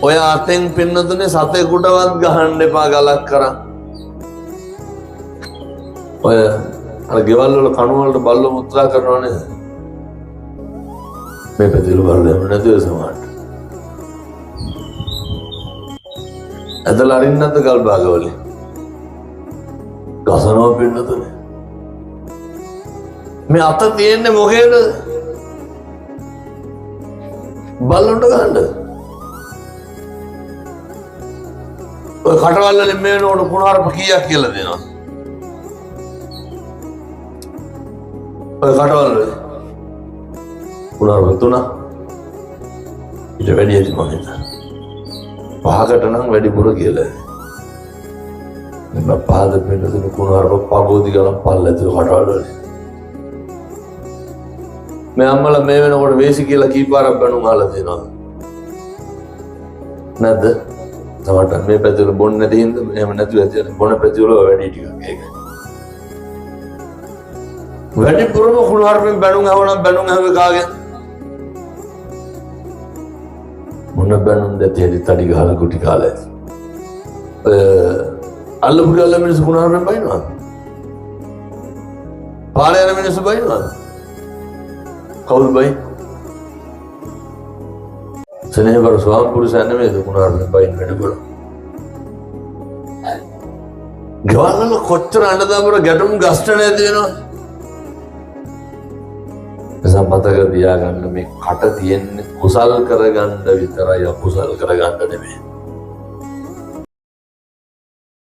ඔය අතෙන් පින්නතුනේ සතෙකුටවත් ගහන්න එපා ගලක් කරන්. ඔය අර ගෙවල් වල කණු වලට බල්ලෝ මුත්‍රා කරනවා නේද? මේ පැතිලු බල්ලෝ නැතිව සමහරට. ඇදලා අරින්නත් ගල් භාගවලින්. ගසනවා පින්නතුනේ. මේ අත තියෙන්නේ මොකේද? බල්ලොන්ට ගහන්න. ඔය කටවල් වලින් මේ වෙනකොට කුණාරප කීයක් කියලා දෙනවා. ඔය කටවල් වල කුණාරප 3. ඊට වැඩි ඇති මම හිතන්නේ. 5කට නම් වැඩිපුර කියලා. මම පාද පිටුතුන කුණාරප පගෝදි ගලක් පල්ලෙත් කටවල් වල. මේ අම්මලා මේ වෙනකොට වේසි කියලා කීපාරක් බණුන් අහලා දෙනවා. නැද්ද? තමට මේ පැතිවල බොන්නේ නැති හින්දා එහෙම නැතුව ඇති බොන පැතිවල වැඩි ටිකක් ඒක. වැඩිපුරම කුණාරපෙන් බණුන් අහවනම් බණුන් අහුවේ කාගෙන්? මොන බණුන් දෙතේ තඩි ගහලා කුටි කාලා. අල්ලපු ගල්ල මිනිස්සු කුණාරපෙන් බයිනවා. පාරේ යන මිනිස්සු බයිනවා. කවුද බයි? සනේවර ස්වාමි පුරුෂයන් නෙමෙයිද කුණාරපෙන් බයින් වැඩිපුර. ගවල්වල කොච්චර අඬදමර ගැටුම් ගස්ට නැති වෙනවද? එසම් මතක තියාගන්න මේ කට තියෙන්නේ කුසල් කරගන්න විතරයි අකුසල් කරගන්න නෙමෙයි.